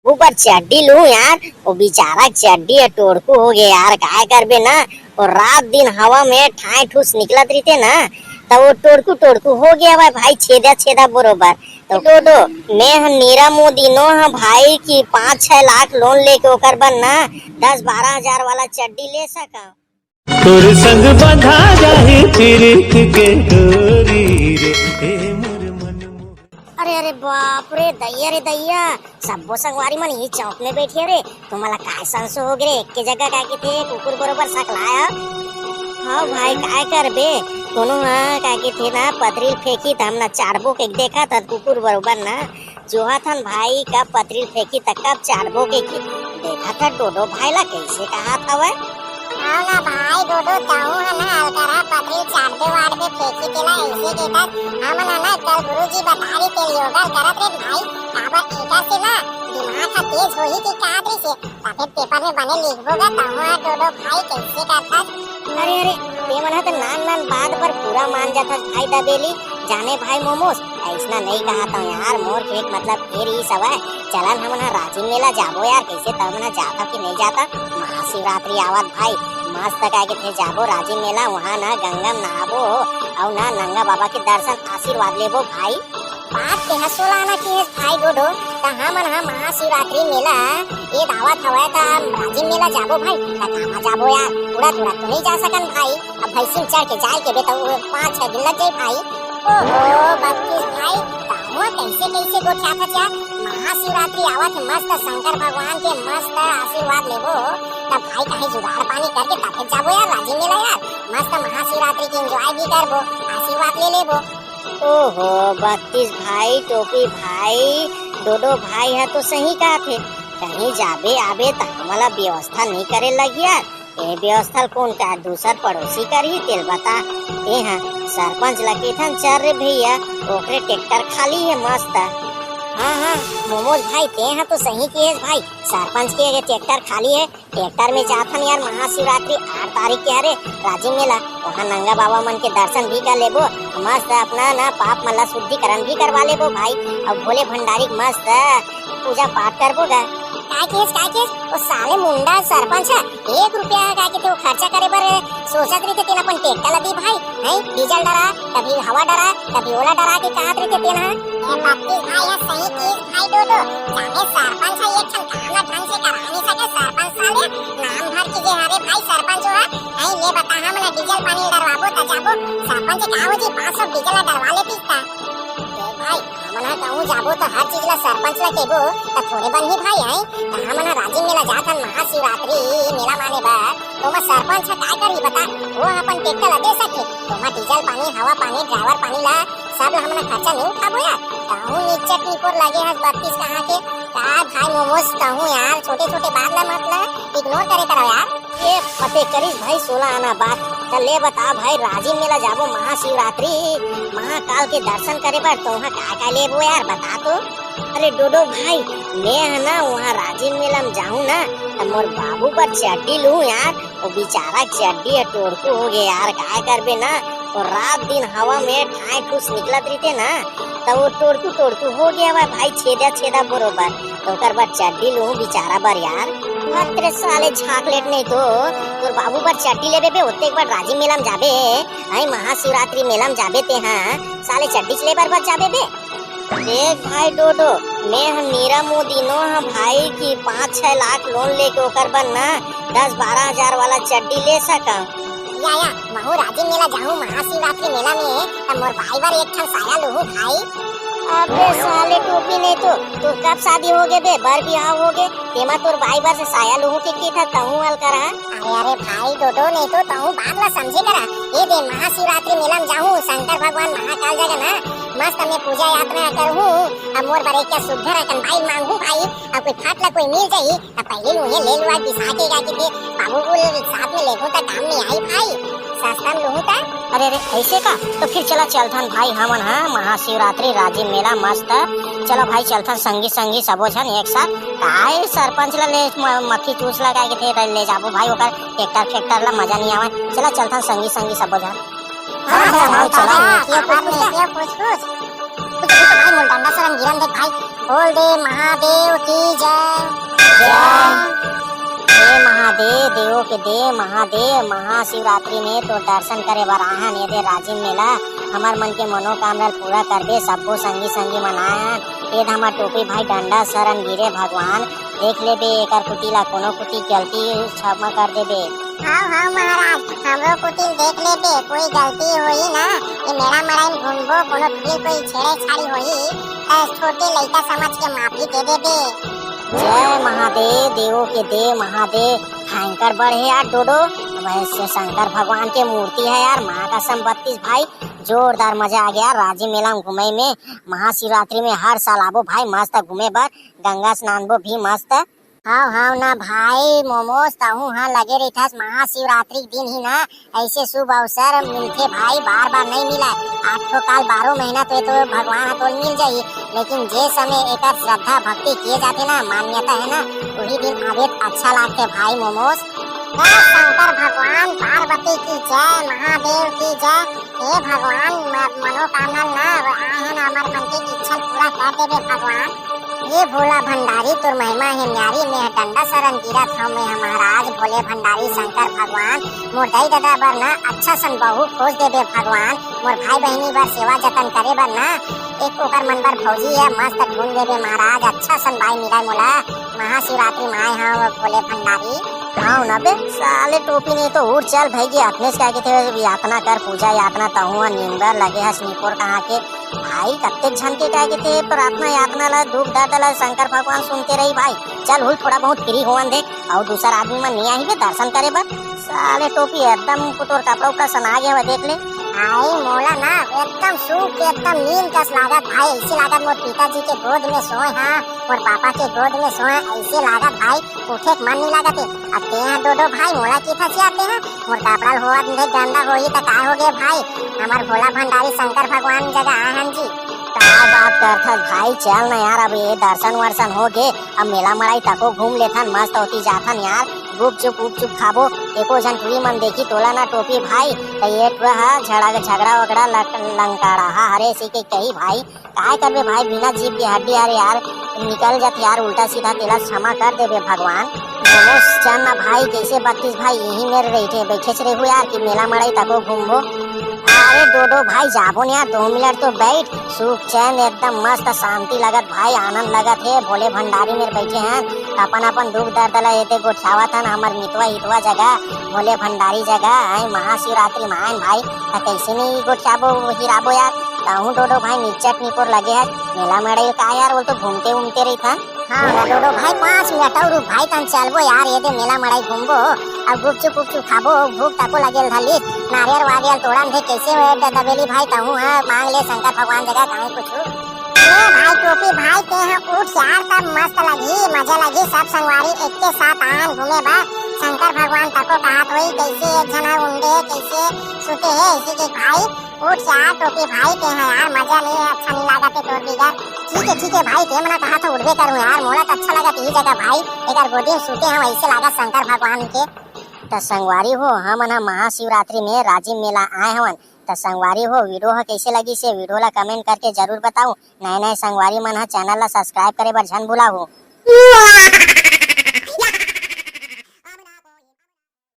ऊपर चड्डी लू यार, वो बेचारा चड्डी टोड़कू हो गया यार, काय करबे ना। और रात दिन हवा में ठाई ठूस निकलत रहते ना, तो वो टोड़कू टोड़कू हो गया भाई, छेदा छेदा बरोबर। तो डोडो मैं नीरा मोदीनो भाई की 5-6 लाख लोन लेके ओकर बर ना 10-12 हजार वाला चड्डी ले सका। तोर संग बंधा जाही प्रीत के डोरी रे ए मोर मन। अरे अरे बाप रे दैया, सब्बो संगवारी मन ही चौक में बैठी रे। तुम्हाला काय संसो हो गे एक के जगह काय के थे कुकुर बरोबर सकलाया। हाँ भाई काय करबे, कोनो काय के थे ना पथरील फेंकी त हमना चारबो के देखा था कुकुर बरोबर ना जोहा थन भाई का पथरील फेंकी तक कब चारबो के देखा था डोडो भाई ला कैसे कहा था वह। हाँ ना भाई डोडो ताऊ है ना अलकरा पथरी चाटबे वाटबे फेंकी तेला ऐसे देता हमन है ना कल गुरुजी बता रही थे योगा करत रे भाई काबर एटा से ना दिमाग का तेज होही की का दे से तबे पेपर में बने लिखबोगा ताऊ डोडो भाई कैसे करता। अरे ते मन तो नान बात पर पूरा मान जाता भाई दबेली जाने भाई मोमोस ऐसा नहीं कहा था यार, मोर के मतलब फिर ही सब है। चलन हम राजीव मेला जाबो यार, कैसे तब ना जाता कि नहीं जाता। महाशिवरात्रि आवत भाई मस्त का के थे जाबो राजीव मेला, वहाँ ना गंगा नहाबो और ना नंगा बाबा के दर्शन आशीर्वाद लेबो भाई। बात के हसोलाना की है भाई डोडो कहाँ मन हम महाशिवरात्रि मेला ये दावत हवा था राजीव मेला जाबो भाई कहाँ जाबो यार, थोड़ा थोड़ा तो नहीं जा सकन भाई। अब भैंसी चढ़ के जाए के बेटा 5-6 दिन लग जाए भाई। ओहो बत्तीस भाई ताहुआ कैसे कैसे गोठा था यार। महाशिवरात्रि आवत मस्त शंकर भगवान के मस्त आशीर्वाद लेबो तब भाई कहीं जुगाड़ पानी करके तब जाबो यार राजीव मेला यार, मस्त महाशिवरात्रि की एंजॉय भी करबो आशीर्वाद ले लेबो। ओहो 32 भाई टोपी भाई डोडो भाई है तो सही कहा थे, कहीं जाबे आबे तो हमारा व्यवस्था नहीं करे लगी यार। ये व्यवस्था कौन का दूसर पड़ोसी कर ही तेल बता ए हाँ सरपंच लगे था चल रे भैया ओकरे ट्रैक्टर खाली है मस्त। हाँ मोमोज भाई ते हैं तो सही किए भाई, सरपंच के ट्रैक्टर खाली है, ट्रैक्टर में जाथन यार महाशिवरात्रि 8 तारीख के अरे राजीव मेला, वहाँ नंगा बाबा मन के दर्शन भी कर लेबो मस्त, अपना ना पाप मला शुद्धिकरण भी करवा लेबो भाई और भोले भंडारी मस्त पूजा पाठ करबो गा। काय केस वो साले मुंडा सरपंच है 1 रुपया काय के वो खर्चा करे बर सोचत रही थे तेना अपन टेक्का लदी भाई है, डीजल डरा कभी हवा डरा कभी ओला डरा के कहत रही थे तेना ए बत्तीस भाई है सही चीज भाई डोडो जाने सरपंच है एक ठन काम ढंग से करा नहीं सके सरपंच साले नाम भर के जे हरे भाई सरपंच हो है ले बता हमला डीजल पानी डरवाबो त जाबो सरपंच का हो जी 500 डीजल डरवा ले पीता भाई हमना कहूं जाबो तो हर चीज ला सरपंच ला केबो त थोड़े बन ही भाई है त हमना राजीव मेला जाथन महाशिवरात्रि मेला माने बा तो मैं सरपंच काय करी बता वो अपन टेक्टर ला दे सके तो मैं डीजल पानी हवा पानी ड्राइवर पानी ला सब ला हमना खर्चा नहीं उठाबो यार। कहूं नीचे टीपोर लगे है 32 कहां के का भाई मोमोस कहूं यार छोटे छोटे बात ला मतलब इग्नोर करे करो यार। ये पते करीस भाई 16 आना बात ले बता भाई राजीव मेला जाबो महाशिवरात्रि महाकाल के दर्शन करे पर तो वहाँ क्या लेबो यार बता तो। अरे डोडो भाई मैं है ना वहाँ राजीव मेला में जाऊँ ना तो मोर बाबू पर चड्डी लूँ यार, वो बेचारा चड्डी टोड़कू हो गया यार, क्या करबे ना। और रात दिन हवा में ठाई ठूस निकलत रहते ना तो वो टोड़कू हो गया भाई छेदा बरोबर, तो कर बाद चड्डी लूँ बेचारा बर यार। तेरे साले झाकलेट नहीं तो तोर बाबू पर चड्डी लेबे बे ओते एक बार राजीव मेला में जाबे आई महाशिवरात्रि मेला में जाबे ते हाँ साले चड्डी ले बार जाबे बे। देख भाई डोडो मैं हम नीरा मोदीनो भाई की 5-6 लाख लोन लेके ओकर बर ना 10-12 हजार वाला चड्डी ले सका। या महू राजीव मेला जाऊं महाशिवरात्रि मेला में तब मोर भाई बर एक ठन साया लूहू भाई। अबे साले टोपी नहीं तो तू कब शादी हो गए बे बर बियाह हो गए तेमा तोर भाई बर से साया लूहू के था तहू वाल करा। अरे भाई डोडो नहीं तो तहू बात ला समझे करा ये दे महाशिवरात्रि मेला में जाऊं शंकर भगवान महाकाल जगह ना मस्त मैं पूजा यात्रा करहूं अब मोर बर क्या सुधर रखन भाई मांगू भाई अब कोई फाट ला कोई मिल जाई तब पहले लूहे ले लुआ बिसा के गा के बाबू को साथ में लेगो त काम में आई भाई सस्ता में लूहू ता। अरे ऐसे का तो फिर चला चलथन भाई हमन हाँ महाशिवरात्रि राजीव मेला मस्त चलो भाई चलथन संगी सबो झन एक साथ काय सरपंच ला ले मक्खी चूस लगा के थे ले जाबो भाई ओकर ट्रैक्टर ला मजा नहीं आवे चला चलथन संगी सबो झन। हां चला ये पूछ भाई मुंडा शर्म गिरन देख भाई बोल दे महादेव की जय। महादेव देवों के देव महादेव महाशिवरात्रि में तो दर्शन करे बर आहन ये राजिम मेला हमार मन के मनोकामना पूरा कर दे सबको संगी संगी मनायन ये हमार टोपी भाई डंडा शरण गिरे भगवान देख ले बे एकर कुटी ला कोनो कुटी गलती क्षमा कर दे बे। हाँ हाँ महाराज हमरो कुटिल देख ले बे कोई गलती होई ना ये मेरा मराइन घूमबो कोनो फिर कोई छेड़े छाड़ी होई छोटे लइका समझ के माफी दे दे बे। जय महादेव देवों के देव महादेव भयंकर बड़ है यार डोडो वैसे शंकर भगवान के मूर्ति है यार माँ का संबत्तीस भाई जोरदार मजा आ गया राजी मेला में घूमे में महाशिवरात्रि में हर साल आबो भाई मस्त घूमे बर गंगा स्नान बो भी मस्त। हाँ हाँ ना भाई मोमोज ताहू हाँ लगे रही था महाशिवरात्रि दिन ही ना ऐसे शुभ अवसर मिलते भाई बार बार नहीं मिला 8 काल 12 महीना तो भगवान तो मिल जाये लेकिन जे समय एक श्रद्धा भक्ति किए जाते ना मान्यता है ना वही दिन आवे अच्छा लगते भाई मोमोज। शंकर भगवान पार्वती की जय महादेव की जय हे भगवान मनोकामना ना आए हैं हमारे मन की इच्छा पूरा कर दे भगवान। ये भोला भंडारी तुर महिमा है न्यारी में डंडा शरण गिरा था मैं महाराज भोले भंडारी शंकर भगवान मोर दाई दादा बर ना अच्छा सन बहू खोज देबे भगवान मोर भाई बहनी बर सेवा जतन करे बर ना एक ओकर मन बर भौजी है मस्त ढूंढ देबे महाराज अच्छा सन भाई मिला मोला महाशिवरात्रि में आए हैं भोले भंडारी। हाँ ना बे साले टोपी नहीं तो उठ चल भाई जी अपने से क्या कहते यातना कर पूजा यातना तहुआ नींदर लगे है स्नीपुर कहाँ के भाई कत्ते झन के क्या कहते प्रार्थना यातना ला दुख दर्द ला शंकर भगवान सुनते रही भाई चल हुल थोड़ा बहुत फ्री होवन दे और दूसरा आदमी मन नहीं आई बे दर्शन करे बर साले टोपी एकदम पुतोर कपड़ा उपड़ा सना गया हुआ देख ले। भाई मोला ना एकदम सूख एकदम नींद कस लागत भाई ऐसे लागत मोर पिताजी के गोद में सोए हाँ और पापा के गोद में सोए ऐसे लागत भाई उठे मन नहीं लागत है अब ते यहाँ दो भाई मोला की फंसी आते हैं मोर कपड़ा हुआ गंदा हो तो का हो गए भाई हमार भोला भंडारी शंकर भगवान जगह आए हैं जी क्या बात करता भाई चल ना यार अब ये दर्शन वर्शन हो गए अब मेला मड़ाई तको घूम लेथन मस्त होती जाथन यार गुप चुप खाबो एको जन टुरी मन देखी तोला ना टोपी भाई तो ये झगड़ा वगड़ा लंकाड़ा हरे सी के कही भाई काय करबे भाई बिना जीभ की हड्डी यार निकल जाती यार उल्टा सीधा तेला क्षमा कर देबे भगवान। मोमोज चल ना भाई कैसे 32 भाई यही मेरे रहे बैठे रहे हो यार कि मेला मड़ाई तको घूमबो अरे डोडो भाई जाबो न यार 2 मिनट तो बैठ सुख चैन एकदम मस्त शांति लगत भाई आनंद लगत है भोले भंडारी में बैठे हैं अपन अपन दुख दर्द ला ये गोठावा था हमार मितवा हितवा जगह भोले भंडारी जगह आई महाशिवरात्रि में आयन भाई कैसे नहीं गोठाबो हिराबो यार कहूँ डोडो भाई निचट निपोर लगे है मेला मेड़े का यार वो तो घूमते घूमते रही था। हाँ डोडो भाई 5 मिनट और भाई तन चलबो यार ये दे मेला मड़ाई घूमबो अब गुपचुप खाबो भूख तको लगेल धली नारियल वारियल तोड़न थे कैसे दबेली भाई कहूँ मांग ले शंकर भगवान जगह कहीं कुछ भाई टोपी भाई ते हैं उठ यार तब मस्त लगी मजा लगी सब संगवारी एक के साथ आन घूमे बा शंकर भगवान तको कहत होई कैसे एक जना उंडे कैसे सुते है इसी के भाई उठ यार टोपी भाई ते हैं यार मजा नहीं है अच्छा नहीं लागत है तोर बिगर ठीक है भाई ते मना कहा था उड़बे करूँ यार मोला तो अच्छा लगा यही जगह भाई एक गोदी सुते हैं वैसे लगा शंकर भगवान के तो संगवारी हो हम महाशिवरात्रि में राजिम मेला आए हवन तो संगवारी हो वीडियो कैसे लगी से वीडियो ला कमेंट करके जरूर बताओ नए संगवारी मन चैनल ला सब्सक्राइब करे बर झन भुलाओ।